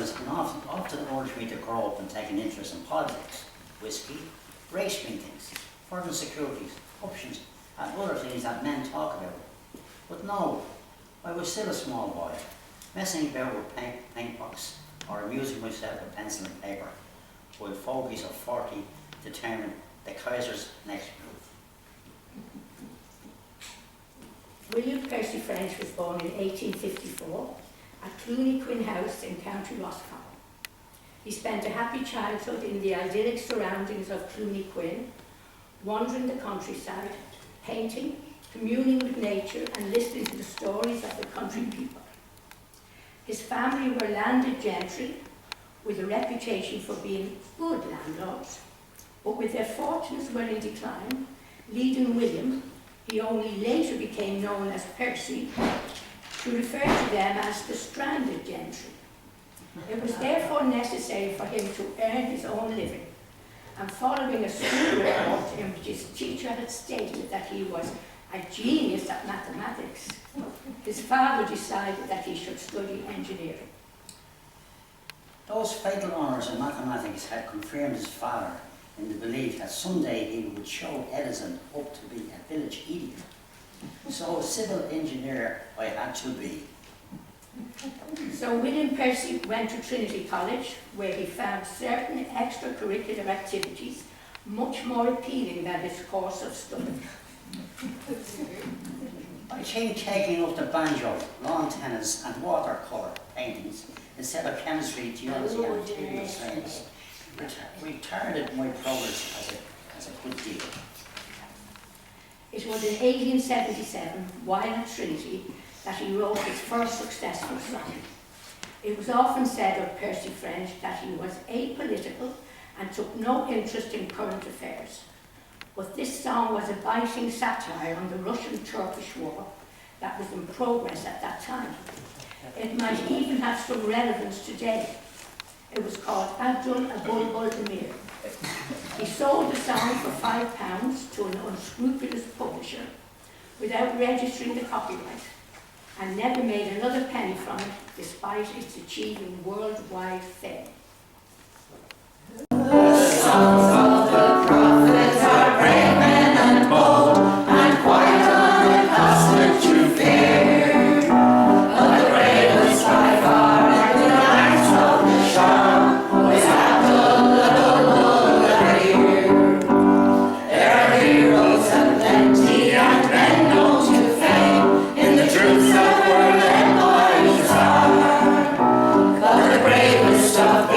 childhood and often urged me to grow up and take an interest in politics, whiskey, race meetings, foreign securities, options, and other things that men talk about. But no, I was still a small boy, messing about with paintbox or amusing myself with pencil and paper, while fogies of 40 determined the Kaiser's next move. William Percy French was born in 1854 at Clooney Quinn House in County Roscommon. He spent a happy childhood in the idyllic surroundings of Clooney Quinn, wandering the countryside, painting, communing with nature and listening to the stories of the country people. His family were landed gentry with a reputation for being good landlords, but with their fortunes well in decline, leading William, he only later became known as Percy, to refer to them as the stranded gentry. It was therefore necessary for him to earn his own living, and following a school report in which his teacher had stated that he was a genius at mathematics, his father decided that he should study engineering. Those fatal honours in mathematics had confirmed his father in the belief that someday he would show Edison up to be a village idiot. So a civil engineer I had to be. So William Percy went to Trinity College, where he found certain extracurricular activities much more appealing than his course of study. I think taking up the banjo, lawn tennis and watercolour paintings instead of chemistry, geology and material science retarded my progress as a good deal. It was in 1877, while at Trinity, that he wrote his first successful song. It was often said of Percy French that he was apolitical and took no interest in current affairs. But this song was a biting satire on the Russian-Turkish war that was in progress at that time. It might even have some relevance today. It was called Abdul Abul Demir. He sold the song for £5 to an unscrupulous publisher without registering the copyright, and never made another penny from it despite its achieving worldwide fame. The songs of the prophets are brave men and bold, and quite unaccustomed to fear. But the bravest by far in the night of the Shah was Abdul Kabir. There are heroes of plenty and men known to fame in the troops that were led by the Tsar. But the bravest of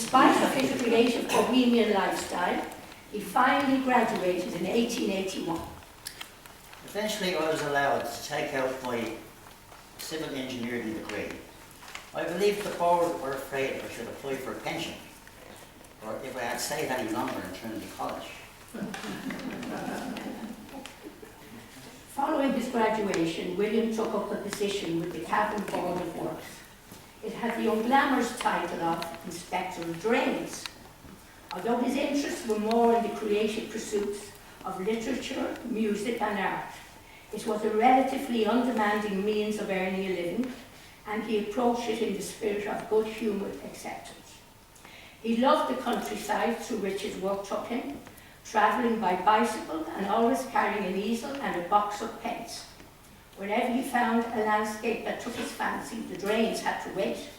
spite of his creative bohemian lifestyle, he finally graduated in 1881. Eventually I was allowed to take out my civil engineering degree. I believe the board were afraid I should apply for a pension, or if I had stayed any longer in Trinity College. Following his graduation, William took up a position with the Cavan Board of Works. It had the unglamorous title of Inspector of Drains. Although his interests were more in the creative pursuits of literature, music and art, it was a relatively undemanding means of earning a living, and he approached it in the spirit of good-humoured acceptance. He loved the countryside through which his work took him, travelling by bicycle and always carrying an easel and a box of paints. Whenever he found a landscape that took his fancy, the drains had to wait.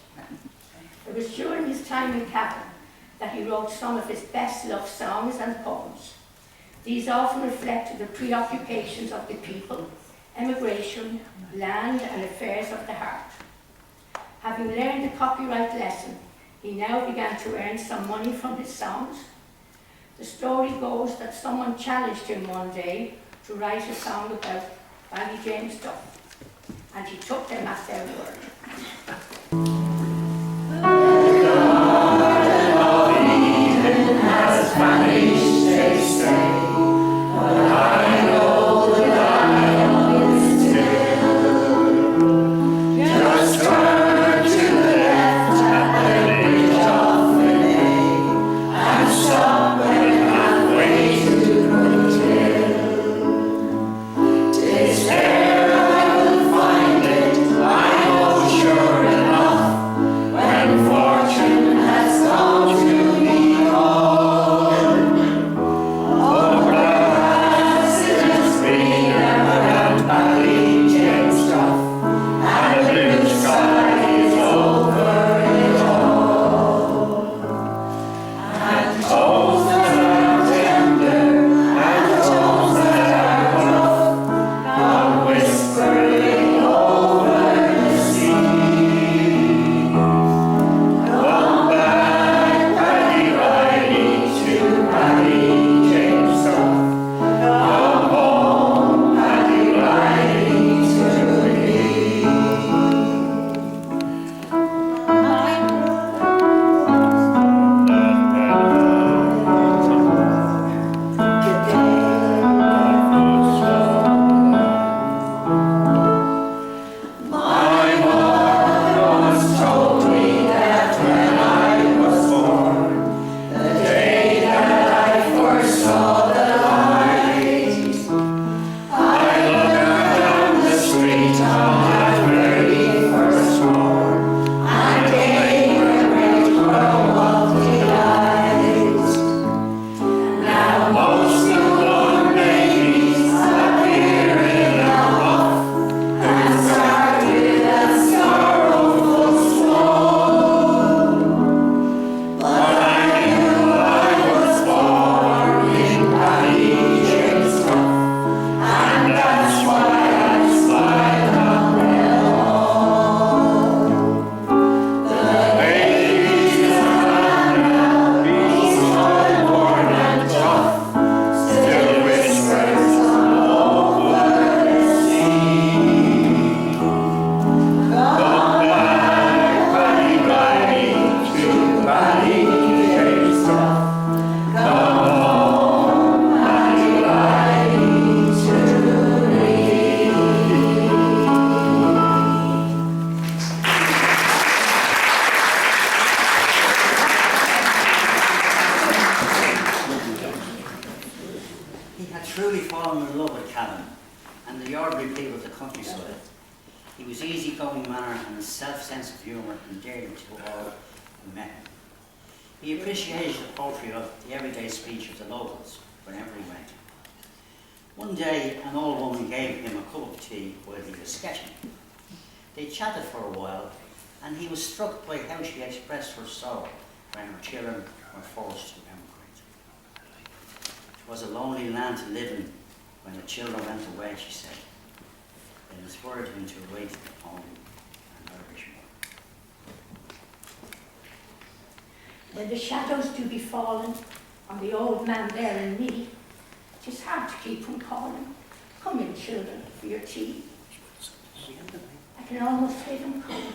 It was during his time in Cavan that he wrote some of his best love songs and poems. These often reflected the preoccupations of the people, emigration, land and affairs of the heart. Having learned a copyright lesson, he now began to earn some money from his songs. The story goes that someone challenged him one day to write a song about Barry James Duff, and he took them at their word. Has vanished, they say, but I know the dial is still. Just turn to the left at the bridge of the Nay, and stop when halfway to Courtauld. 'Tis there I will find it, I know sure enough, when fortune has gone to me. Truly fallen in love with Cavan and the ordinary people of the countryside. He was easygoing manner and his self-sense of humour endeared to all who met him. He appreciated the poetry of the everyday speech of the locals whenever he went. One day an old woman gave him a cup of tea while he was sketching. They chatted for a while and he was struck by how she expressed her sorrow when her children were forced to emigrate. It was a lonely land to live in when the children went away, she said. It inspired him to write the poem and Irish more. When the shadows do be falling on the old man there and me, 'tis hard to keep from calling, come in children for your tea. I can almost hear them come,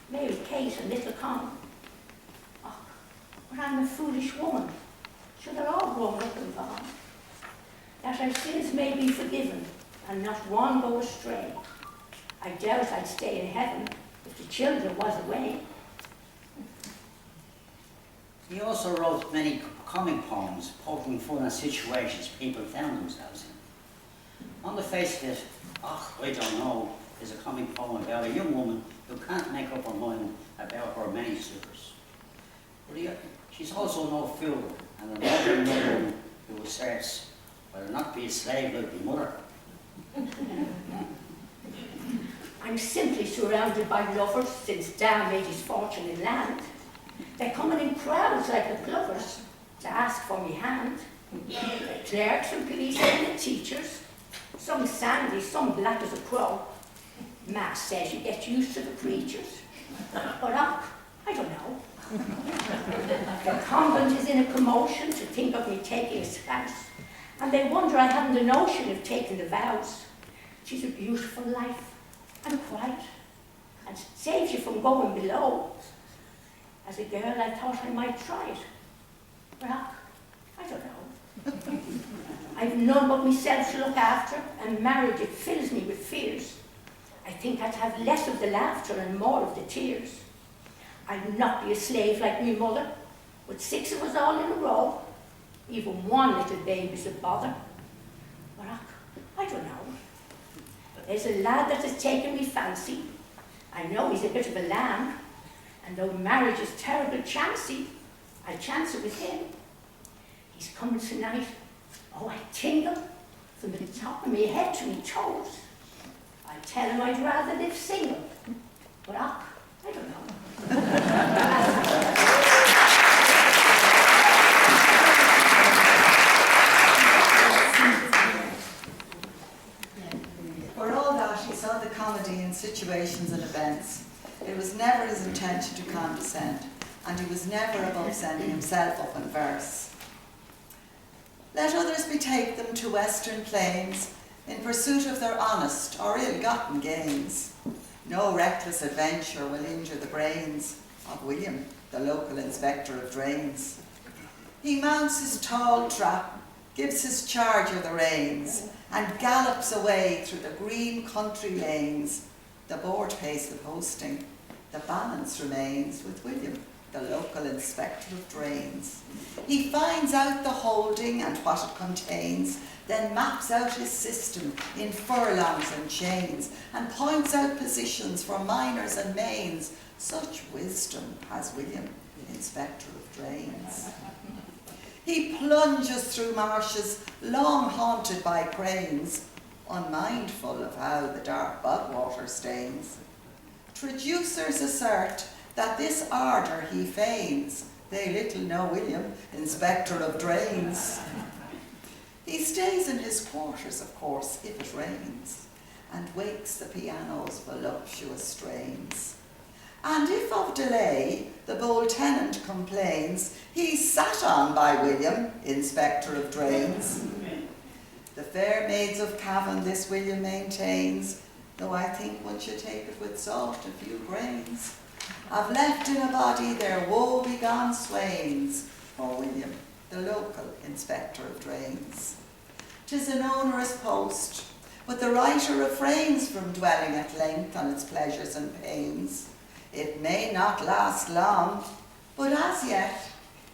Mary, Kate and little Con. Oh, but I'm a foolish woman, sure they're all grown up and gone. That our sins may be forgiven and not one go astray. I doubt I'd stay in heaven if the children was away. He also wrote many comic poems poking fun at situations people found themselves in. On the face of it, I don't know, is a comic poem about a young woman who can't make up her mind about her many suitors. But she's also no fool, and another woman who asserts, "I'll not be a slave like my mother." I'm simply surrounded by lovers since Dan made his fortune in land. They're coming in crowds like the plovers to ask for me hand. The clerks and policemen and teachers, some sandy, some black as a crow. Matt says you get used to the preachers, but I don't know. The convent is in a commotion to think of me taking a spouse, and they wonder I haven't a notion of taking the vows. She's a beautiful life, and quiet, and saves you from going below. As a girl, I thought I might try it, but I don't know. I've none but myself to look after, and marriage, it fills me with fears. I think I'd have less of the laughter and more of the tears. I'd not be a slave like my mother, with 6 of us all in a row. Even one little baby's a bother. But I don't know. There's a lad that has taken me fancy. I know he's a bit of a lamb, and though marriage is terrible chancy, I chance it with him. He's coming tonight. Oh, I tingle from the top of my head to my toes. I tell him I'd rather live single, but I don't know. For all that, he saw the comedy in situations and events. It was never his intention to condescend, and he was never above sending himself up in verse. Let others betake them to western plains in pursuit of their honest or ill-gotten gains. No reckless adventure will injure the brains of William, the local inspector of drains. He mounts his tall trap, gives his charger the reins, and gallops away through the green country lanes. The board pays the posting, the balance remains with William, the local inspector of drains. He finds out the holding and what it contains, then maps out his system in furlongs and chains, and points out positions for minors and mains. Such wisdom has William, inspector of drains. He plunges through marshes long haunted by cranes, unmindful of how the dark bogwater stains. Traducers assert that this ardour he feigns, they little know William, inspector of drains. He stays in his quarters, of course, if it rains, and wakes the piano's voluptuous strains. And if of delay the bold tenant complains, he's sat on by William, inspector of drains. The fair maids of Cavan this William maintains, though I think one should take it with salt and few grains. I've left in a body their woe-begone swains, for William, the local inspector of drains. 'Tis an onerous post, but the writer refrains from dwelling at length on its pleasures and pains. It may not last long, but as yet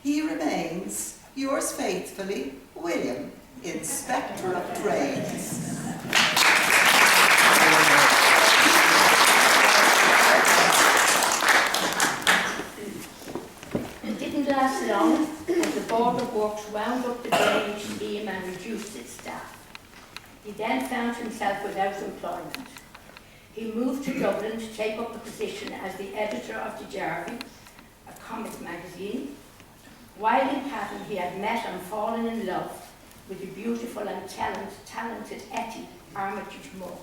he remains yours faithfully, William, inspector of drains. Last long, as the Board of Works wound up the drainage scheme and reduced its staff. He then found himself without employment. He moved to Dublin to take up a position as the editor of the Jarvey, a comic magazine. While in Cavan, he had met and fallen in love with the beautiful and talented Etty Armitage Moore.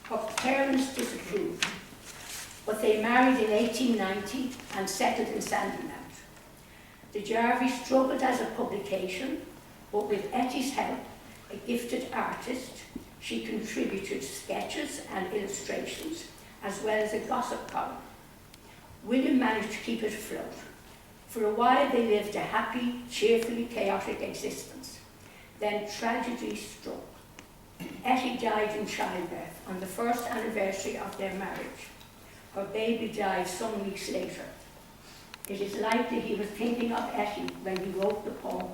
Her parents disapproved, but they married in 1890 and settled in Sandymount. The Jarvey struggled as a publication, but with Etty's help, a gifted artist, she contributed sketches and illustrations, as well as a gossip column. William managed to keep it afloat. For a while they lived a happy, cheerfully chaotic existence. Then tragedy struck. Etty died in childbirth on the first anniversary of their marriage. Her baby died some weeks later. It is likely he was thinking of Etty when he wrote the poem,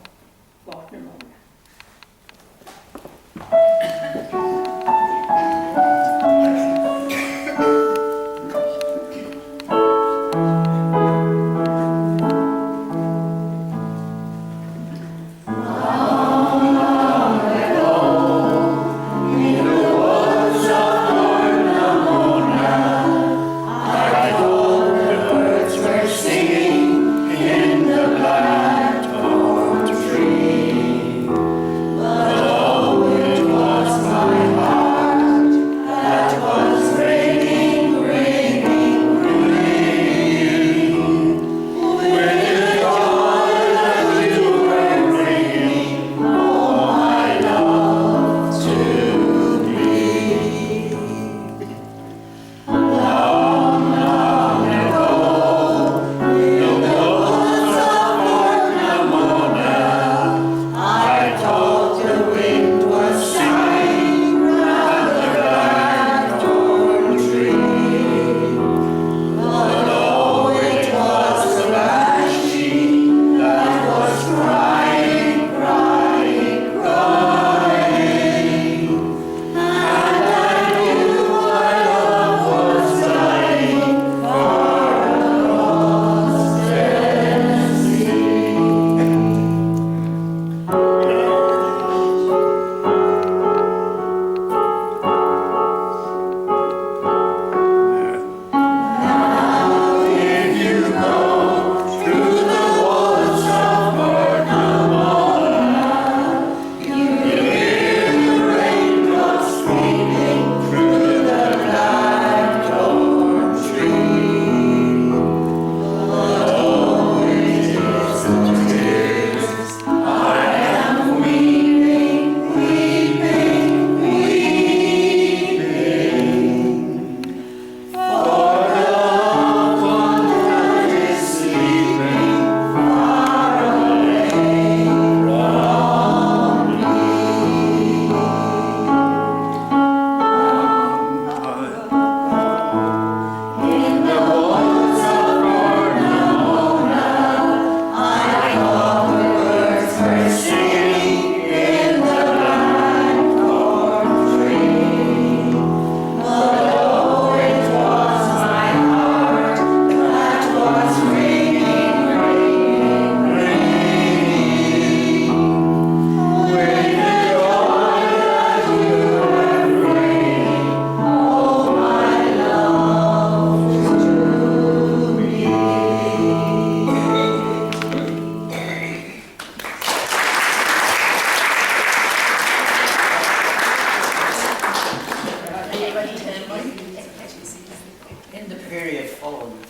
Fort Pneumonia.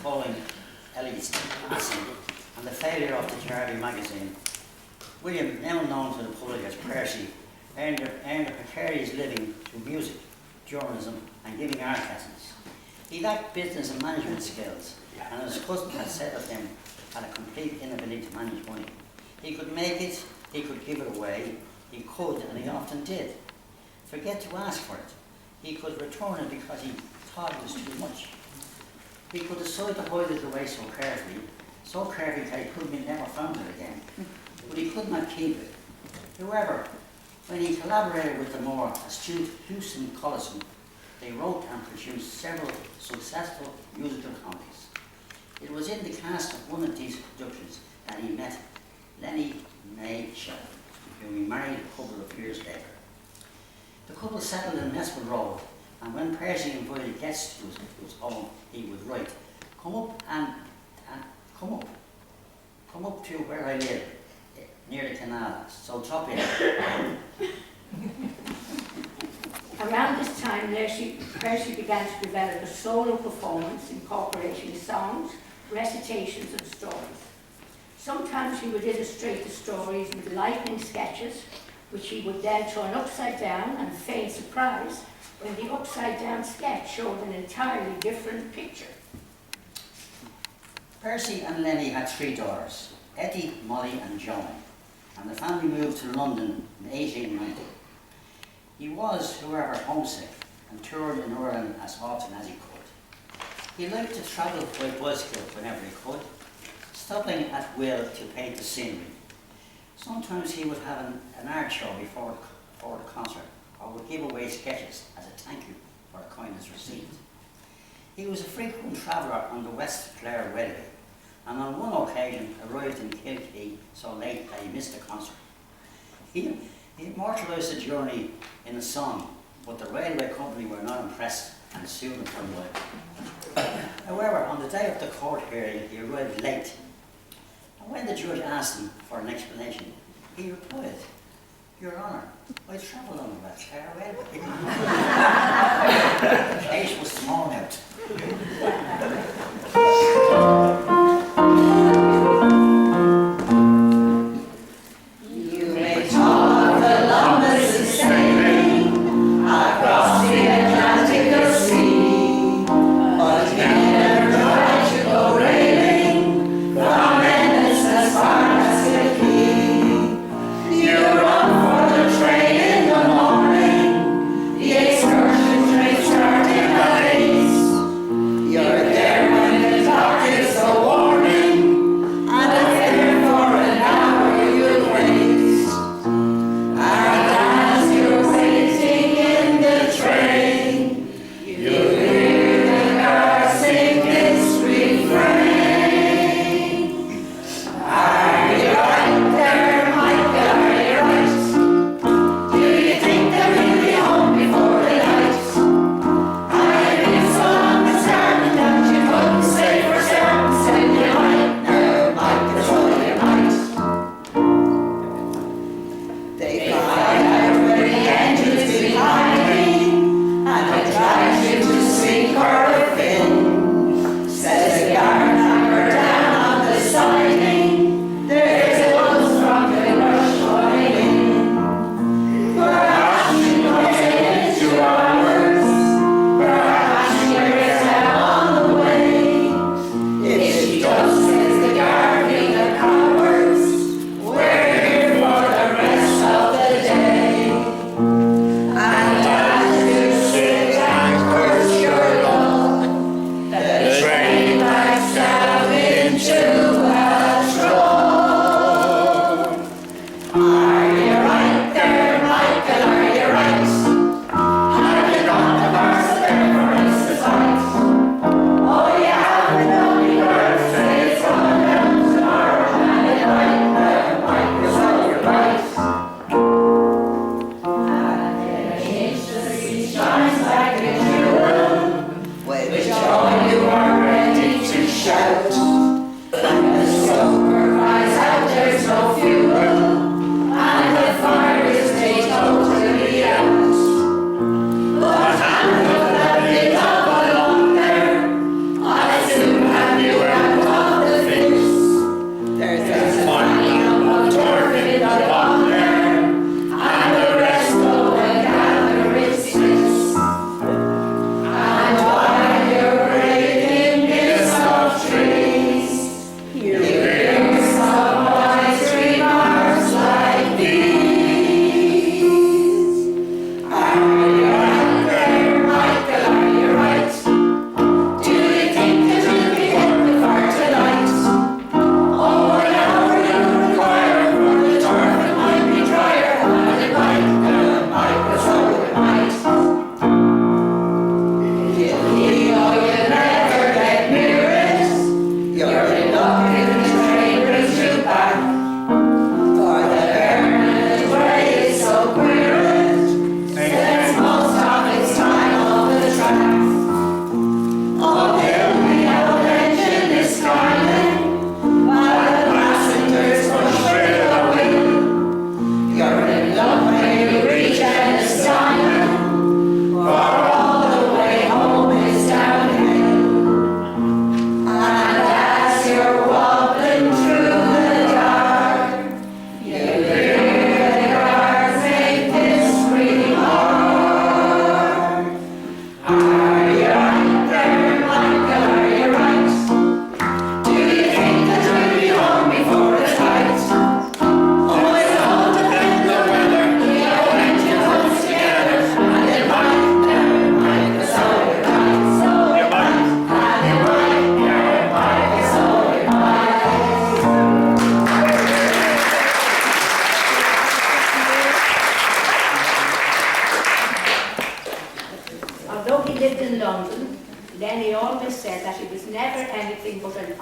following Ellie's passing and the failure of the Jarvey magazine, William, now known to the public as Percy, earned a precarious living through music, journalism and giving art lessons. He lacked business and management skills, and his cousin had said of him, had a complete inability to manage money. He could make it, he could give it away, he could, and he often did. Forget to ask for it. He could return it because he thought it was too much. He could decide to hide it away so carefully that he could never found it again, but he could not keep it. However, when he collaborated with the more astute Houston Collison, they wrote and produced several successful musical comedies. It was in the cast of one of these productions that he met Lenny May Shelley, whom he married a couple of years later. The couple settled in Nesbitt Road, and when Percy invited guests to his home, he would write, come up to where I live, near the canal, so drop in. Around this time, Percy began to develop a solo performance incorporating songs, recitations and stories. Sometimes he would illustrate the stories with lightning sketches, which he would then turn upside down and feign surprise when the upside down sketch showed an entirely different picture. Percy and Lenny had 3 daughters, Eddie, Molly and Joan, and the family moved to London in 1890. He was, however, homesick and toured in Ireland as often as he could. He liked to travel by bicycle whenever he could, stopping at will to paint the scenery. Sometimes he would have an art show before the concert, or would give away sketches as a thank you for the kindness received. He was a frequent traveller on the West Clare Railway, and on one occasion arrived in Kilkee so late that he missed the concert. He immortalised the journey in a song, but the railway company were not impressed and sued him for libel. However, on the day of the court hearing, he arrived late. And when the judge asked him for an explanation, he replied, "Your Honour, I travelled on the West Clare Railway." The case was thrown out. You may talk of Columbus is sailing across the Atlantic Sea, but he never tried to go railing from Venice as far as Kilkee. You run for the train in the morning, the excursion train starting at 8. You're there when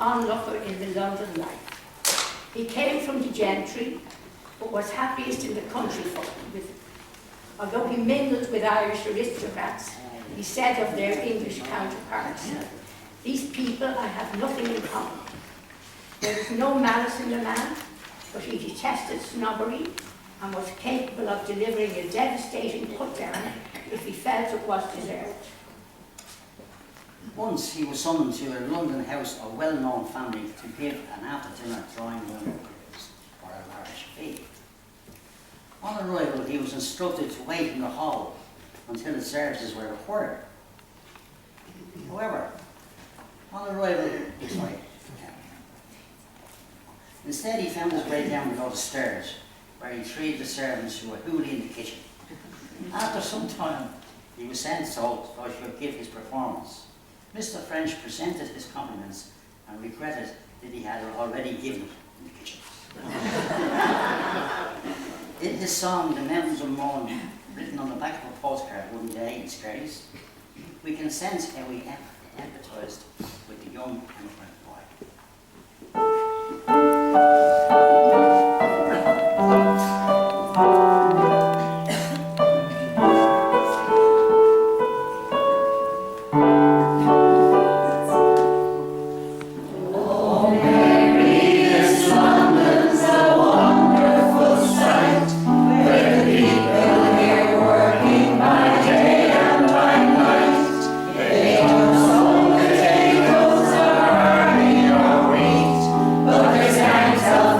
onlooker in the London life. He came from the gentry, but was happiest in the country folk. Although he mingled with Irish aristocrats, he said of their English counterparts, "These people I have nothing in common. There was no malice in the man, but he detested snobbery and was capable of delivering a devastating put-down if he felt it was deserved." Once he was summoned to a London house of well-known family to give an after-dinner drawing room for a large fee. On arrival, he was instructed to wait in the hall until the services were required. However, on arrival, instead he found his way down below the stairs, where he treated the servants who were hooting in the kitchen. After some time, he was sent so he could give his performance. Mr. French presented his compliments and regretted that he had already given it in the kitchen. In his song, "The Mountains of Mourne," written on the back of a postcard one day in Skerries, we can sense how he empathised with the young immigrant boy. But there's times of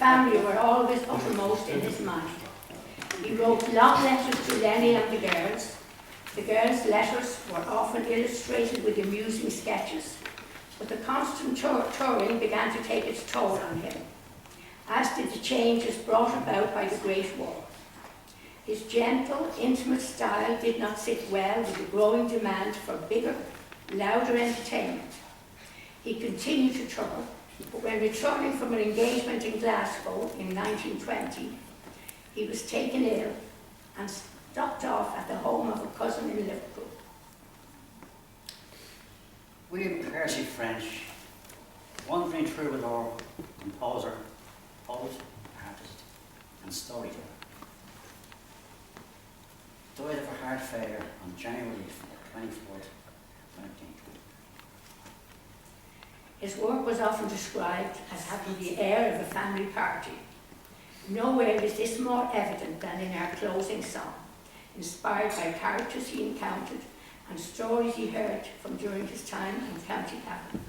family were always uppermost in his mind. He wrote long letters to Lenny and the girls. The girls' letters were often illustrated with amusing sketches, but the constant touring began to take its toll on him, as did the changes brought about by the Great War. His gentle, intimate style did not sit well with the growing demand for bigger, louder entertainment. He continued to tour, but when returning from an engagement in Glasgow in 1920, he was taken ill and stopped off at the home of a cousin in Liverpool. William Percy French, wandering troubadour, composer, poet, artist, and storyteller, died of a heart failure on January 24th, 1920. His work was often described as having the air of a family party. Nowhere is this more evident than in our closing song, inspired by characters he encountered and stories he heard from during his time in County Cavan.